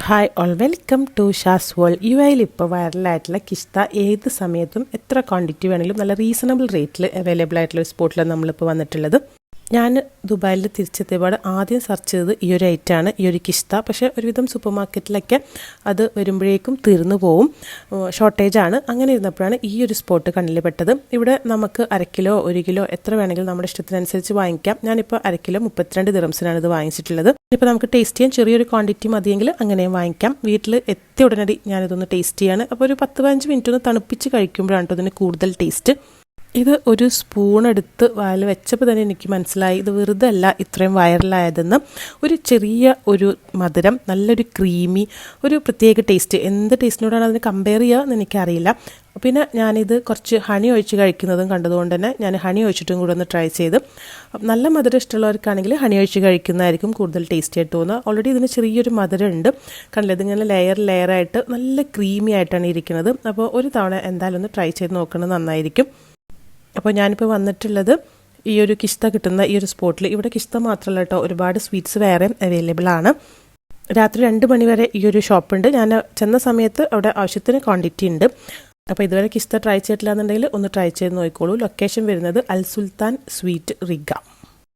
Hi all welcome to Shaz world. യു എയിൽ ഇപ്പോൾ വൈറലായിട്ടുള്ള കിസ്ത ഏത് സമയത്തും എത്ര ക്വാണ്ടിറ്റി വേണമെങ്കിലും നല്ല റീസണബിൾ റേറ്റിൽ അവൈലബിൾ ആയിട്ടുള്ള ഒരു സ്പോട്ടിലാണ് നമ്മളിപ്പോൾ വന്നിട്ടുള്ളത്. ഞാൻ ദുബായിൽ തിരിച്ചെത്തിയപാട് ആദ്യം സെർച്ച് ചെയ്തത് ഈ ഒരു ഐറ്റമാണ്, ഈ ഒരു കിസ്ത. പക്ഷേ ഒരുവിധം സൂപ്പർ മാർക്കറ്റിലൊക്കെ അത് വരുമ്പോഴേക്കും തീർന്നു പോവും, ഷോർട്ടേജാണ്. അങ്ങനെ ഇരുന്നപ്പോഴാണ് ഈ ഒരു സ്പോട്ട് കണ്ണിൽ പെട്ടത്. ഇവിടെ നമുക്ക് 1/2 കിലോ 1 കിലോ എത്ര വേണമെങ്കിലും നമ്മുടെ ഇഷ്ടത്തിനനുസരിച്ച് വാങ്ങിക്കാം. ഞാനിപ്പോൾ 1/2 കിലോ 32 ദിറംസിനാണ് ഇത് വാങ്ങിച്ചിട്ടുള്ളത്. ഇപ്പോൾ നമുക്ക് ടേസ്റ്റ് ചെയ്യാൻ ചെറിയൊരു ക്വാണ്ടിറ്റി മതിയെങ്കിൽ അങ്ങനെയും വാങ്ങിക്കാം. വീട്ടിൽ എത്തിയ ഉടനടി ഞാനിതൊന്ന് ടേസ്റ്റ് ചെയ്യാണ്. അപ്പോൾ ഒരു 10-15 മിനിറ്റ് ഒന്ന് തണുപ്പിച്ച് കഴിക്കുമ്പോഴാണ് ഇതിന് കൂടുതൽ ടേസ്റ്റ്. ഇത് ഒരു സ്പൂൺ എടുത്ത് വായിൽ വെച്ചപ്പോൾ തന്നെ എനിക്ക് മനസ്സിലായി ഇത് വെറുതെ അല്ല ഇത്രയും വൈറലായതെന്ന്. ഒരു ചെറിയ ഒരു മധുരം, നല്ലൊരു ക്രീമി, ഒരു പ്രത്യേക ടേസ്റ്റ്. എന്ത് ടേസ്റ്റിനോടാണ് അതിന് കമ്പയർ ചെയ്യുക എന്ന് എനിക്കറിയില്ല. പിന്നെ ഞാനിത് കുറച്ച് ഹണി ഒഴിച്ച് കഴിക്കുന്നതും കണ്ടതുകൊണ്ട് തന്നെ ഞാൻ ഹണി ഒഴിച്ചിട്ടും കൂടെ ഒന്ന് ട്രൈ ചെയ്ത്. നല്ല മധുരം ഇഷ്ടമുള്ളവർക്കാണെങ്കിൽ ഹണി ഒഴിച്ച് കഴിക്കുന്നതായിരിക്കും കൂടുതൽ ടേസ്റ്റി ആയിട്ട് തോന്നുക. ഓൾറെഡി ഇതിന് ചെറിയൊരു മധുരം ഉണ്ട്, കണ്ടില്ല? ഇതിങ്ങനെ ലെയറായിട്ട് നല്ല ക്രീമി ആയിട്ടാണ് ഇരിക്കുന്നത്. അപ്പോൾ ഒരു തവണ എന്തായാലും ഒന്ന് ട്രൈ ചെയ്ത് നോക്കുന്നത് നന്നായിരിക്കും. അപ്പോൾ ഞാനിപ്പോൾ വന്നിട്ടുള്ളത് ഈ ഒരു കിസ്ത കിട്ടുന്ന ഈ ഒരു സ്പോട്ടിൽ. ഇവിടെ കിസ്ത മാത്രമല്ല കേട്ടോ, ഒരുപാട് സ്വീറ്റ്സ് വേറെ അവൈലബിൾ ആണ്. രാത്രി 2 മണി വരെ ഈ ഒരു ഷോപ്പുണ്ട്. ഞാൻ ചെന്ന സമയത്ത് അവിടെ ആവശ്യത്തിന് ക്വാണ്ടിറ്റി ഉണ്ട്. അപ്പോൾ ഇതുവരെ കിസ്ത ട്രൈ ചെയ്തിട്ടില്ല എന്നുണ്ടെങ്കിൽ ഒന്ന് ട്രൈ ചെയ്ത് നോക്കിക്കോളൂ. ലൊക്കേഷൻ വരുന്നത് അൽ സുൽത്താൻ സ്വീറ്റ് റിഗ.